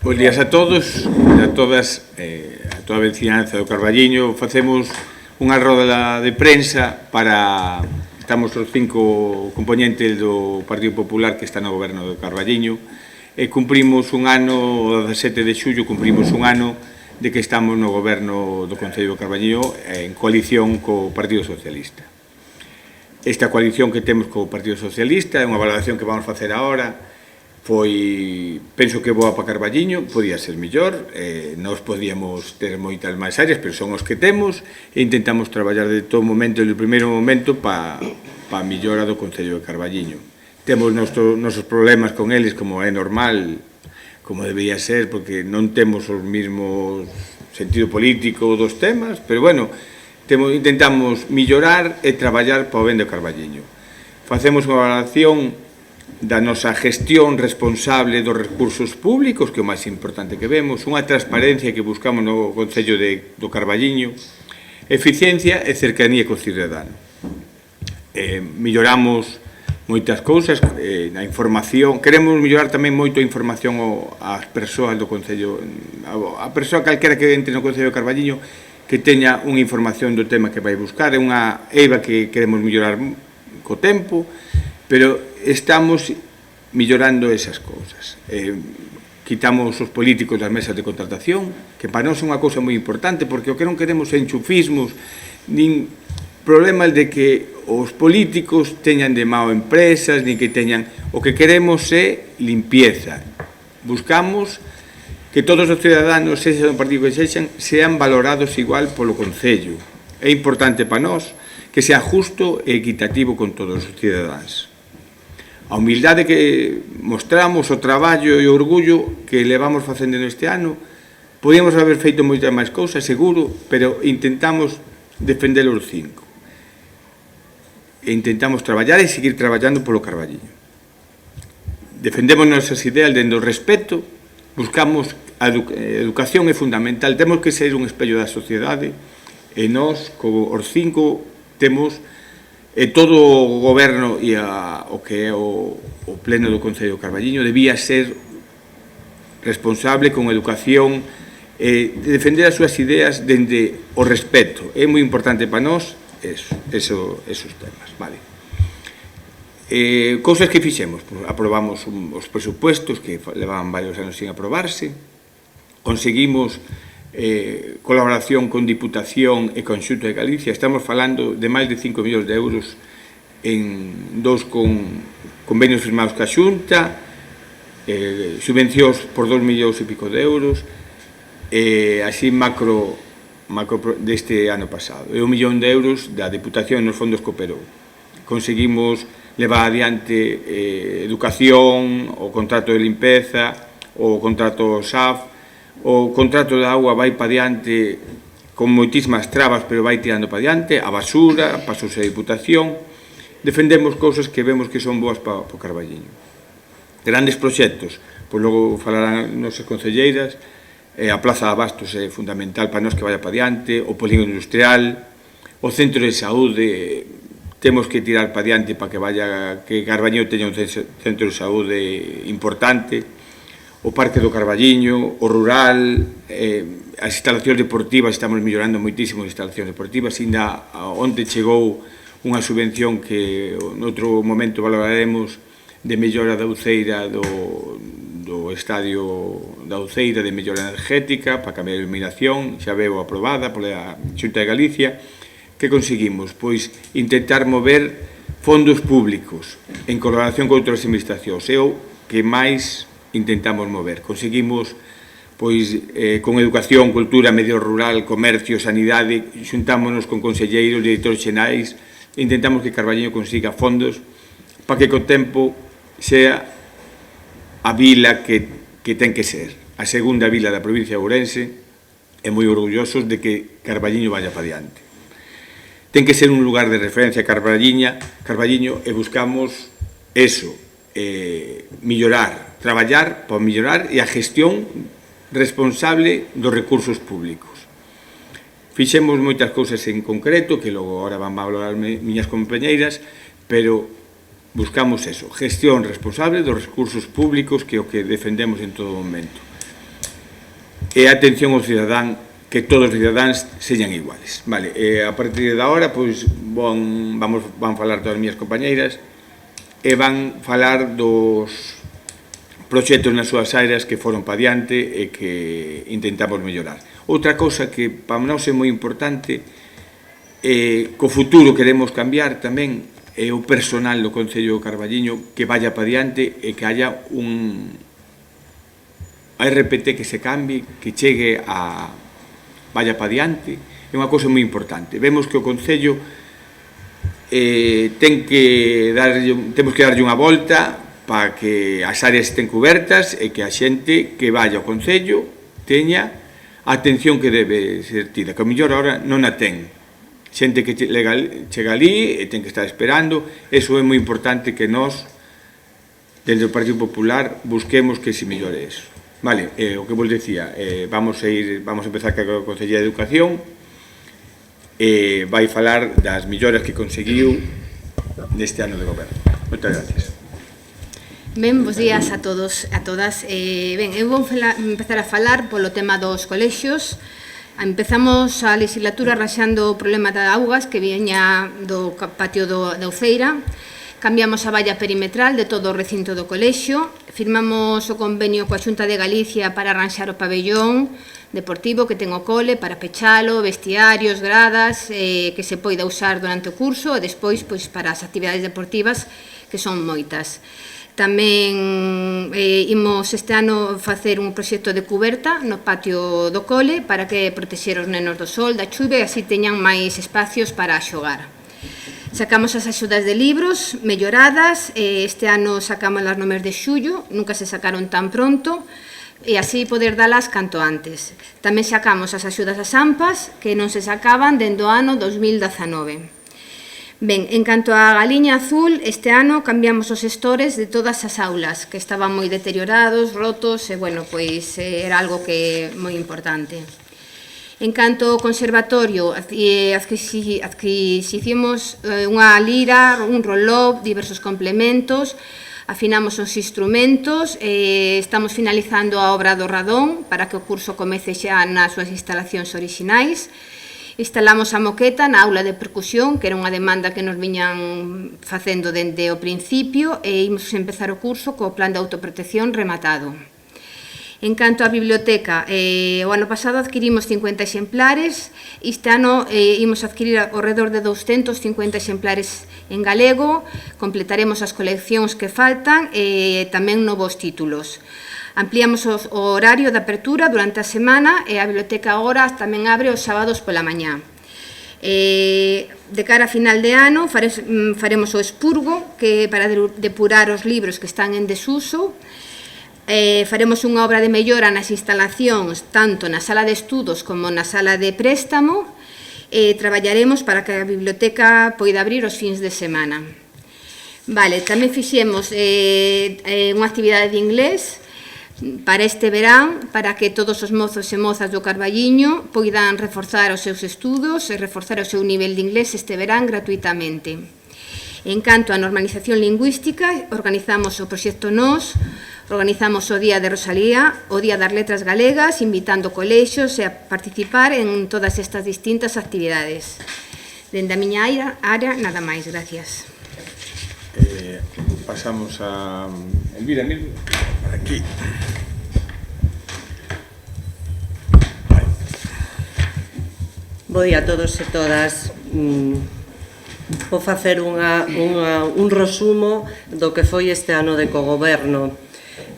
Bos días a todos, a todas, a toda a veciñanza do Carballiño. Facemos unha roda de prensa para... Estamos os 5 componentes do Partido Popular que está no goberno do Carballiño e cumprimos un ano, o 17 de xullo, cumprimos un ano de que estamos no goberno do Concello do Carballiño en coalición co Partido Socialista. Esta coalición que temos co Partido Socialista é unha valoración que vamos facer agora. Penso que boa para Carballiño, podía ser mellor, nós podíamos ter moitas máis áreas, pero son os que temos e intentamos traballar de todo momento, desde o primeiro momento, para a millora do Concello de Carballiño. Temos nosos problemas con eles, como é normal, como debería ser, porque non temos os mesmos sentido político dos temas, pero, bueno, intentamos millorar e traballar para o ben do Carballiño. Facemos unha valoración da nosa gestión responsable dos recursos públicos, que é o máis importante que vemos, unha transparencia que buscamos no Concello do Carballiño, eficiencia e cercanía co cidadano. Milloramos moitas cousas na información, queremos mellorar tamén moito a información ás persoas do Concello, a persoa calquera que entre no Concello do Carballiño que teña unha información do tema que vai buscar, é unha eiva que queremos mellorar co tempo, pero estamos millorando esas cousas. Quitamos os políticos das mesas de contratación, que para nós é unha cousa moi importante, porque o que non queremos é enchufismos, nin problemas de que os políticos teñan de mao empresas, nin que teñan... O que queremos é limpieza. Buscamos que todos os ciudadanos, sexa do partido que sexan, sean valorados igual polo Concello. É importante para nós que sea justo e equitativo con todos os cidadáns. A humildade que mostramos, o traballo e o orgullo que levamos facendo neste ano, podíamos haber feito moitas máis cousas, seguro, pero intentamos defender os 5. E intentamos traballar e seguir traballando polo Carballiño. Defendemos nosas ideas dentro do respeto, buscamos a educación é fundamental, temos que ser un espello da sociedade e nós, os 5, temos... E todo o goberno e o que é o pleno do Concello do Carballiño debía ser responsable con educación e defender as súas ideas dende o respeto. É moi importante para nós esos temas. Vale. Cousas que fixemos. Aprobamos os presupuestos que levaban varios anos sin aprobarse. Conseguimos colaboración con Diputación e con Xunta de Galicia. Estamos falando de máis de 5 millóns de euros en 2 convenios firmados ca Xunta, subvencións por 2 millóns e pico de euros, así macro deste ano pasado. E 1 millón de euros da Diputación nos fondos cooperou. Conseguimos levar adiante educación, o contrato de limpeza, o contrato SAF. O contrato de agua vai para diante con moitísimas trabas, pero vai tirando para diante, a basura, pasos a Diputación. Defendemos cousas que vemos que son boas para o Carballiño. Grandes proxectos, pois logo falarán nosas concelleiras, a Plaza de Abastos é fundamental para nós que vaya para diante, o polígono industrial, o centro de saúde, temos que tirar para diante para que Carballiño teña un centro de saúde importante, o Parque do Carballiño, o rural, as instalacións deportivas, estamos mellorando moitísimo as instalacións deportivas, ainda onte chegou unha subvención que noutro momento valoraremos de mellora da Uceira do estadio da Uceira, de mellora energética, para cambiar a iluminación, xa veo aprobada pola Xunta de Galicia. Que conseguimos? Pois intentar mover fondos públicos en colaboración con outras administracións. É o que máis intentamos mover. Conseguimos, pois, con educación, cultura, medio rural, comercio, sanidade, xuntámonos con conselleiros, directores xenais, intentamos que Carballiño consiga fondos para que co tempo sea a vila que ten que ser, a segunda vila da provincia de Ourense, e moi orgullosos de que Carballiño vaya para diante. Ten que ser un lugar de referencia Carballiño, e buscamos eso, millorar, traballar para millorar e a gestión responsable dos recursos públicos. Fixemos moitas cousas en concreto, que logo agora van a valorar miñas compañeiras, pero buscamos eso, gestión responsable dos recursos públicos, que é o que defendemos en todo momento. e atención ao cidadán, que todos os cidadáns señan iguales. Vale, a partir de agora, pois, van falar todas as miñas compañeiras e van falar dos proxectos nas súas áreas que foron pa diante e que intentamos mellorar. Outra cousa que para nós é moi importante, co futuro queremos cambiar tamén, é o personal do Concello de Carballiño que vaya pa diante e que haya un RPT que se cambie, que chegue a vaya pa diante, é unha cousa moi importante. Vemos que o Concello temos que darlle unha volta para que as áreas estén cubertas e que a xente que vaya ao Concello teña a atención que debe ser tida, que ao mellor agora non a ten. Xente que chega ali e ten que estar esperando, eso é moi importante que nós, desde o Partido Popular, busquemos que se mellore eso. Vale, o que vos decía, vamos a empezar co Consellería de Educación, vai falar das melloras que conseguiu neste ano de goberno. Moitas gracias. Ben, bons días a todos e a todas. Ben, eu vou empezar a falar polo tema dos colexios. Empezamos a legislatura raxando o problema de augas que viña do patio da Uceira. Cambiamos a valla perimetral de todo o recinto do colexio, firmamos o convenio coa Xunta de Galicia para arranxar o pabellón deportivo que ten o cole, para pechalo, vestiarios, gradas, que se poida usar durante o curso e despois pois, para as actividades deportivas, que son moitas. Tamén imos este ano facer un proxecto de cuberta no patio do cole para que protexer os nenos do sol, da chuva e así teñan máis espacios para xogar. Sacamos as axudas de libros melloradas, este ano sacamos as no mes de xullo, nunca se sacaron tan pronto, e así poder dalas canto antes. Tamén sacamos as axudas ás AMPAs, que non se sacaban dende o ano 2019. Ben, en canto á Galiña Azul, este ano cambiamos os estores de todas as aulas, que estaban moi deteriorados, rotos, e, bueno, pois era algo que moi importante. En canto ao conservatorio, adquisicimos unha lira, un reloj, diversos complementos, afinamos os instrumentos, estamos finalizando a obra do radón para que o curso comece xa nas súas instalacións orixinais. Instalamos a moqueta na aula de percusión, que era unha demanda que nos viñan facendo dende o principio, e imos empezar o curso co plan de autoprotección rematado. En canto á biblioteca, o ano pasado adquirimos 50 exemplares, este ano imos adquirir ao redor de 250 exemplares en galego, completaremos as coleccións que faltan e tamén novos títulos. Ampliamos o horario de apertura durante a semana e a biblioteca agora tamén abre os sábados pola mañá. De cara a final de ano faremos o expurgo para depurar os libros que están en desuso. Faremos unha obra de mellora nas instalacións tanto na sala de estudos como na sala de préstamo e traballaremos para que a biblioteca poida abrir os fins de semana. Vale, tamén fixemos unha actividade de inglés para este verán, para que todos os mozos e mozas do Carballiño poidan reforzar os seus estudos e reforzar o seu nivel de inglés este verán gratuitamente. En canto á normalización lingüística, organizamos o proxecto NOS, organizamos o Día de Rosalía, o Día das Letras Galegas, invitando colexios a participar en todas estas distintas actividades. Dende a miña área, nada máis, gracias. Pasamos a Elvira Emilio, por aquí. Bo día a todos e todas. Vou facer un resumo do que foi este ano de cogoberno.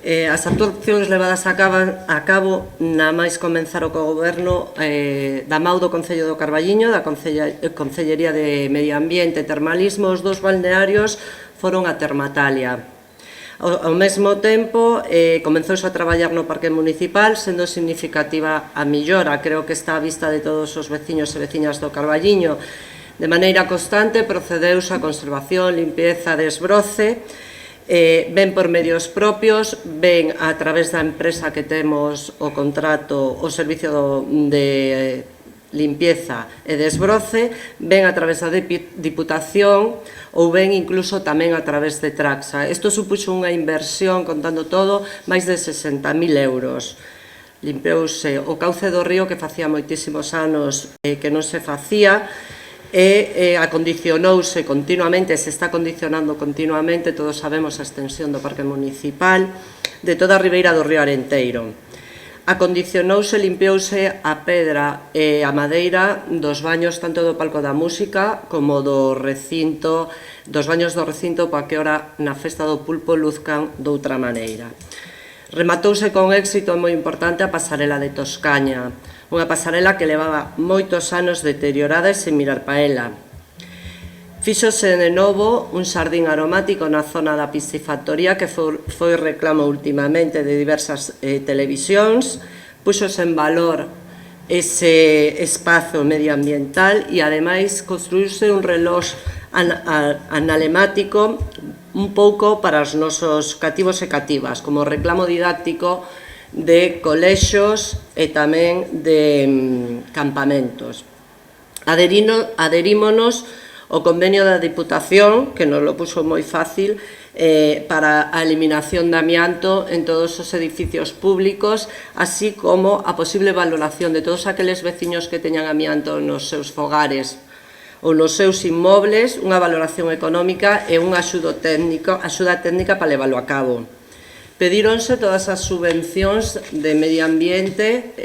As actuacións levadas a cabo na máis comenzar o cogoberno da MAU do Concello do Carballiño, da Concellería de Medio Ambiente e Termalismo, os dos balnearios foron a Termatalia. Ao mesmo tempo, comenzouse a traballar no Parque Municipal, sendo significativa a millora, creo que está a vista de todos os veciños e veciñas do Carballiño. De maneira constante procedeuse a conservación, limpieza, desbroce, ben por medios propios, ben a través da empresa que temos o contrato, o servicio de limpieza e desbroce, ben a través da Diputación ou ben incluso tamén a través de Traxa. Isto supuxo unha inversión, contando todo, máis de 60.000 euros. limpeouse o cauce do río, que facía moitísimos anos que non se facía, e acondicionouse continuamente, se está acondicionando continuamente, todos sabemos a extensión do Parque Municipal, de toda a ribeira do río Arenteiro. Acondicionouse, limpiouse a pedra e a madeira dos baños tanto do Palco da Música como do recinto, dos baños do recinto, para que ora na Festa do Pulpo luzcan doutra maneira. Rematouse con éxito moi importante a pasarela de Toscaña, unha pasarela que levaba moitos anos deteriorada e sen mirar pa ela. Fíxose de novo un xardín aromático na zona da piscifactoría, que foi reclamo últimamente de diversas televisións. Puxose en valor ese espazo medioambiental e, ademais, construíuse un reloj analemático un pouco para os nosos cativos e cativas, como reclamo didáctico de colexos e tamén de campamentos. Aderímonos o convenio da Diputación, que nos lo puxo moi fácil, para a eliminación de amianto en todos os edificios públicos, así como a posible valoración de todos aqueles veciños que teñan amianto nos seus fogares ou nos seus inmobles, unha valoración económica e unha axuda técnica para leválo a cabo. Pedíronse todas as subvencións de Medio Ambiente,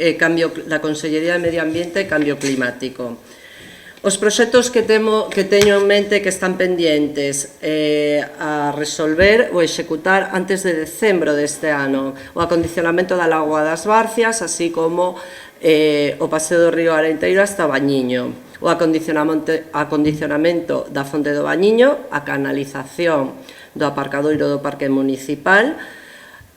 da Consellería de Medio Ambiente e Cambio Climático. Os proxectos que teño en mente que están pendientes a resolver ou executar antes de decembro deste ano: o acondicionamento da Lagoa das Barcias, así como o paseo do río Arenteiro hasta Bañiño, o acondicionamento da fonte do Bañiño, a canalización do aparcadoiro do Parque Municipal,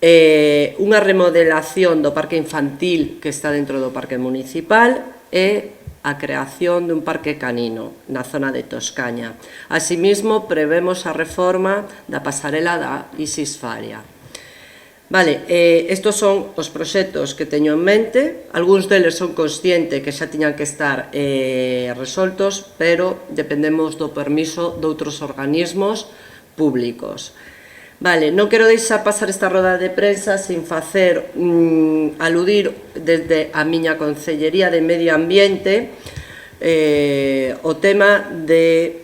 unha remodelación do parque infantil que está dentro do Parque Municipal e a creación dun parque canino na zona de Toscaña. Asimismo, prevemos a reforma da pasarela da Isis Faria. Vale, estos son os proxectos que teño en mente. Algúns deles son consciente que xa tiñan que estar resoltos, pero dependemos do permiso de outros organismos públicos. Vale, non quero deixar pasar esta roda de prensa sin facer aludir desde a miña Consellería de Medio Ambiente o tema de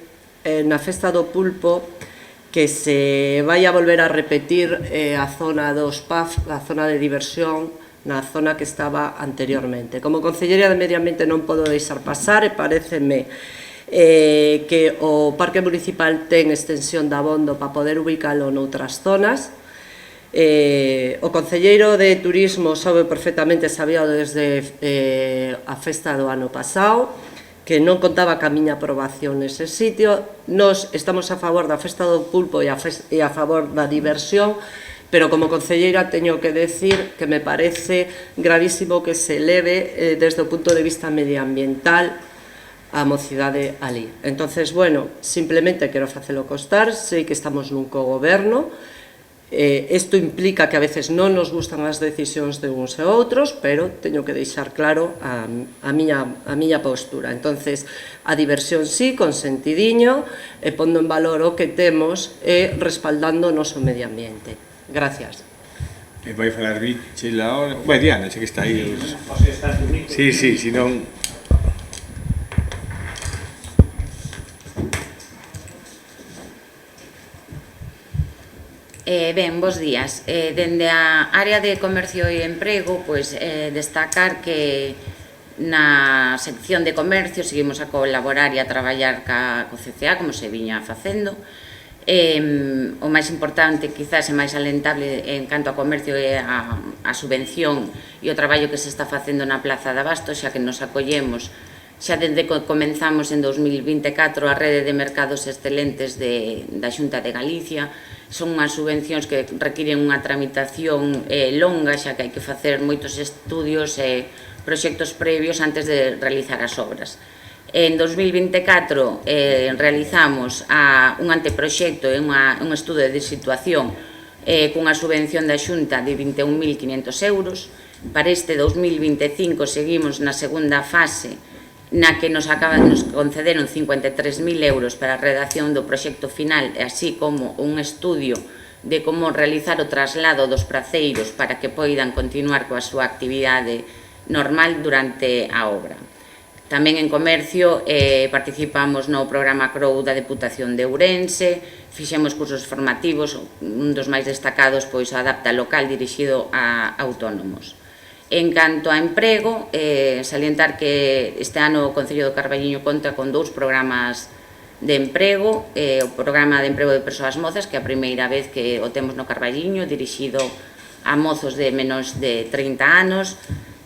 na Festa do Pulpo, que se vai a volver a repetir a zona dos PAF, a zona de diversión, na zona que estaba anteriormente. Como Consellería de Medio Ambiente non podo deixar pasar, e paréceme que o Parque Municipal ten extensión de abondo para poder ubicalo noutras zonas. O Concelleiro de Turismo sabe perfectamente, sabía desde a festa do ano pasado, que non contaba ca miña aprobación nese sitio. Nos estamos a favor da Festa do Pulpo e a favor da diversión, pero como concelleira teño que decir que me parece gravísimo que se eleve desde o punto de vista medioambiental a mocidade ali. Entonces, bueno, simplemente quero facelo constar, sei que estamos nun cogoberno, isto implica que a veces non nos gustan as decisións de uns e outros, pero teño que deixar claro a miña postura. Entonces, a diversión sí, con sentidiño, e pondo en valor o que temos e respaldando o noso medio ambiente. Gracias. Vai falar Richel ahora. Bueno, Diana, sei que está aí. Sí, si non... Ben, bos días. Dende a área de comercio e emprego, destacar que na sección de comercio seguimos a colaborar e a traballar co CCA, como se viña facendo. O máis importante, quizás, e máis alentable en canto a comercio é a subvención e o traballo que se está facendo na Plaza de Abasto, xa que nos acollemos xa dende que comenzamos en 2024 a rede de mercados excelentes da Xunta de Galicia. Son unhas subvencións que requiren unha tramitación longa, xa que hai que facer moitos estudios e proxectos previos antes de realizar as obras. En 2024 realizamos un anteproxecto e un estudo de situación cunha subvención da Xunta de 21.500 euros. Para este 2025 seguimos na segunda fase, na que nos concederon 53.000 euros para a redacción do proxecto final, así como un estudio de como realizar o traslado dos praceiros para que poidan continuar coa súa actividade normal durante a obra. Tamén en comercio participamos no programa CROU da Deputación de Ourense, fixemos cursos formativos, un dos máis destacados pois a Adapta Local dirixido a autónomos. En canto a emprego, salientar que este ano o Concello do Carballiño conta con 2 programas de emprego, o programa de emprego de persoas mozas, que é a primeira vez que o temos no Carballiño, dirixido a mozos de menos de 30 anos,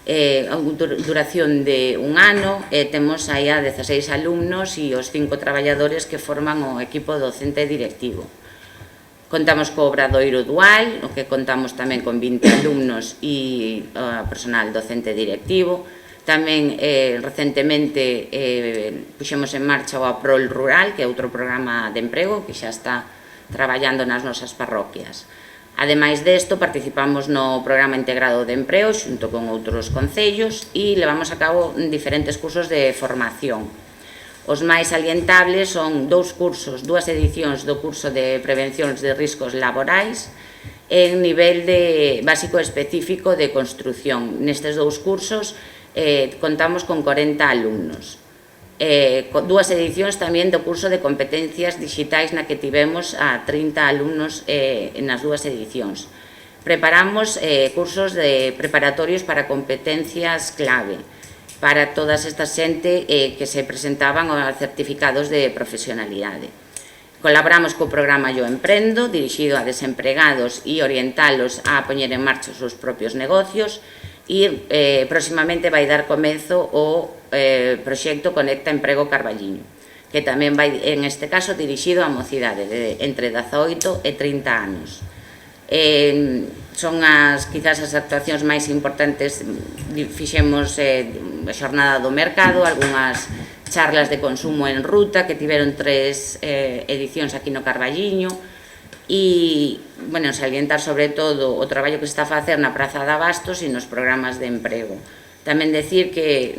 a duración de un ano, temos aí a 16 alumnos e os 5 traballadores que forman o equipo docente directivo. Contamos co obradoiro dual, no que contamos tamén con 20 alumnos e personal docente directivo. Tamén recentemente puxemos en marcha o APROL Rural, que é outro programa de emprego que xa está traballando nas nosas parroquias. Ademais desto, participamos no programa integrado de emprego xunto con outros concellos e levamos a cabo diferentes cursos de formación. Os máis salientables son 2 cursos, 2 edicións do curso de prevención de riscos laborais en nivel de básico específico de construción. Nestes 2 cursos contamos con 40 alumnos. 2 edicións tamén do curso de competencias digitais na que tivemos a 30 alumnos nas 2 edicións. Preparamos cursos preparatorios para competencias clave para todas esta xente que se presentaban aos certificados de profesionalidade. Colaboramos co programa Yo Emprendo, dirixido a desempregados e orientalos a poñer en marcha os seus propios negocios, e próximamente vai dar comezo o proxecto Conecta Emprego Carballiño, que tamén vai, en este caso, dirixido á mocidade de entre 18 e 30 anos. Son quizás as actuacións máis importantes. Fixemos a xornada do mercado, algunhas charlas de consumo en ruta que tiveron 3 edicións aquí no Carballiño e, bueno, salientar sobre todo o traballo que se está a facer na Praza de Abastos e nos programas de emprego. Tamén decir que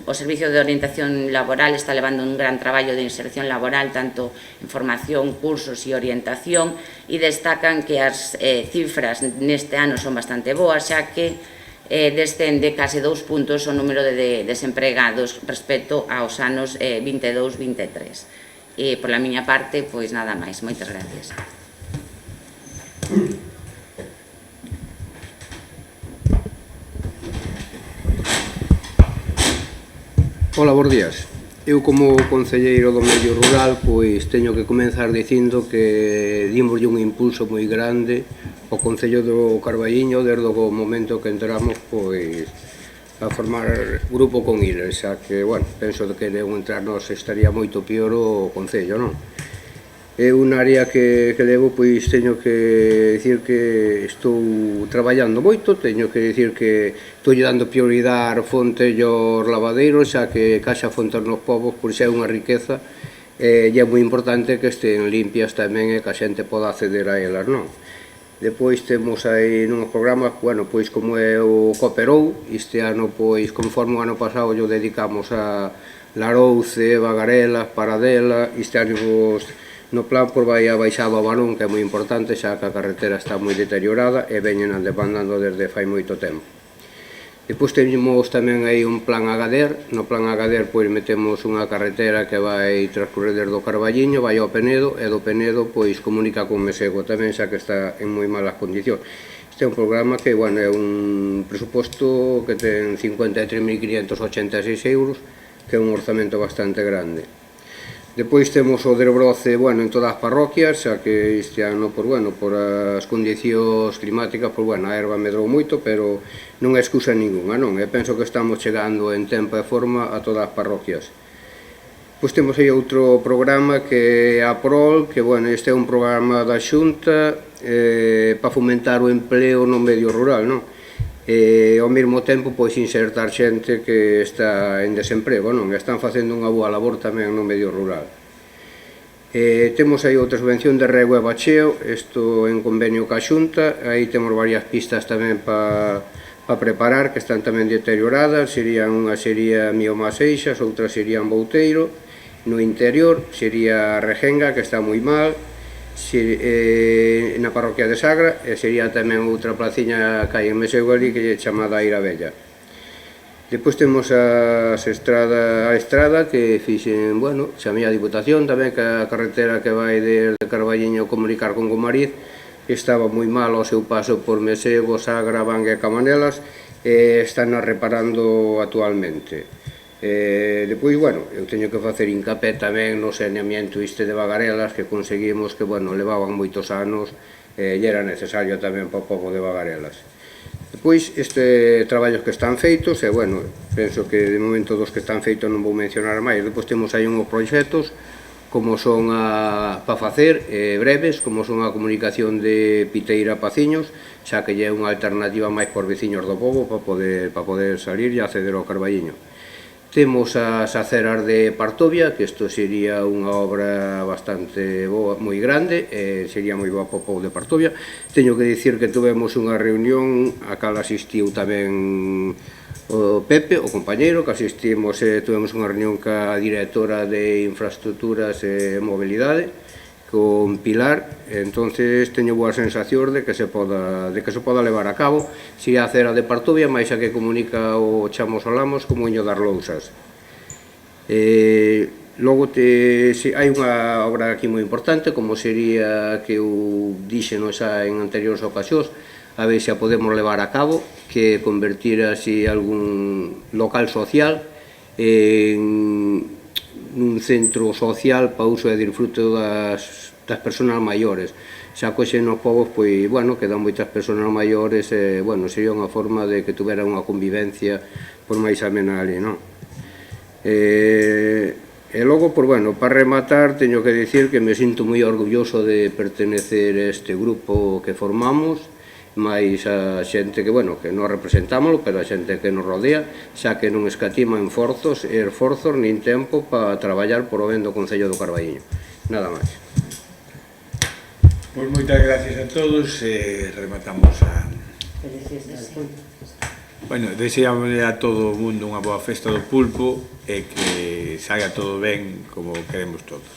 o Servicio de Orientación Laboral está levando un gran traballo de inserción laboral, tanto en formación, cursos e orientación, e destacan que as cifras neste ano son bastante boas, xa que descende case 2 puntos o número de desempregados respecto aos anos 22-23. E, pola miña parte, pois nada máis. Moitas gracias. Ola, bons días. Eu, como concelleiro do medio rural, pois teño que comenzar dicindo que dimoslle un impulso moi grande ao Concello do Carballiño desde o momento que entramos pois a formar grupo con eles, xa que, bueno, penso que de un entrar nos estaría moito pior o Concello, non? É un área que levo, pois teño que dicir que estou traballando moito, teño que dicir que estou dando prioridade ao fonte e aos lavadeiros, xa que caixa fontes nos povos, por xa é unha riqueza, e é moi importante que estén limpias tamén e que a xente poda acceder a elas, non? Depois temos aí nos programas, bueno, pois como é o Cooperou, este ano, pois, conforme o ano pasado, yo dedicamos a Larouce, Bagarelas, Paradela, este ano no plan por vai a baixada ao Balón, que é moi importante, xa que a carretera está moi deteriorada e veñen demandando desde fai moito tempo. Depois temos tamén aí un plan Agader. No plan Agader pois metemos unha carretera que vai transcurrer desde o Carballiño, vai ao Penedo, e do Penedo pois comunica con Mesego tamén, xa que está en moi malas condicións. Este é un programa que, bueno, é un presuposto que ten 53.586 euros, que é un orzamento bastante grande. Depois temos o Delbroce, bueno, en todas as parroquias, xa que este ano, por as condicións climáticas, a erva medrou moito, pero non é excusa ninguna, non? E penso que estamos chegando en tempo e forma a todas as parroquias. Pois temos aí outro programa que é a PROL, que, bueno, este é un programa da Xunta para fomentar o empleo no medio rural, non? E ao mesmo tempo pois insertar xente que está en desemprego, non? Están facendo unha boa labor tamén no medio rural. Temos aí outra subvención de rego e bacheo, isto en convenio ca Xunta, aí temos varias pistas tamén para preparar, que están tamén deterioradas, unha sería Miomaseixas, outra sería Bouteiro, no interior sería Regenga, que está moi mal, na parroquia de Sagra, e sería tamén outra placiña que hai en Mesego ali que é chamada Aira Bella. Depois temos a estrada que fixen, bueno, chamei a Diputación tamén, que a carretera que vai de Carballiño comunicar con Gomariz estaba moi mal ao seu paso por Mesego, Sagra, Banga e Camanelas, e están reparando actualmente. Depois, bueno, eu teño que facer hincapé tamén no saneamiento de Bagarelas, que conseguimos que, bueno, levaban moitos anos e era necesario tamén para o pobo de Bagarelas. Depois, traballos que están feitos, e, bueno, penso que de momento dos que están feitos non vou mencionar máis. Depois temos aí unhos proxectos, como son para facer breves, como son a comunicación de Piteira a Paciños, xa que é unha alternativa máis por veciños do pobo para poder salir e acceder ao Carballiño. Temos as aceras de Partovia, que isto sería unha obra bastante boa, moi grande, sería moi boa para o pobo de Partovia. Teño que dicir que tuvemos unha reunión a cal asistiu tamén o Pepe, o compañeiro, que asistimos, tuvemos unha reunión ca directora de Infraestructuras e Mobilidade, con Pilar, entonces teño boas sensacións de que se poda levar a cabo, si a acera de Partovia, máis a que comunica o Chamos Olamos como Oño das Lousas. Logo hai unha obra aquí moi importante, como sería que eu dixeno xa en anteriores ocasións, a ver se a podemos levar a cabo, que convertir así algún local social en nun centro social para uso e disfrute das persoas maiores. Xa coxe nos povos, pois, bueno, quedan moitas persoas maiores, bueno, sería unha forma de que tuvera unha convivencia por máis amena ali, non? E logo, pois, bueno, para rematar, teño que dicir que me sinto moi orgulloso de pertenecer a este grupo que formamos, máis a xente que, bueno, que non representámoslo, pero a xente que nos rodea, xa que non escatima esforzos nin tempo para traballar por o ben do Concello do Carballiño. Nada máis. Pois moitas gracias a todos e rematamos a... Bueno, deseamos a todo o mundo unha boa festa do pulpo e que saia todo ben como queremos todos.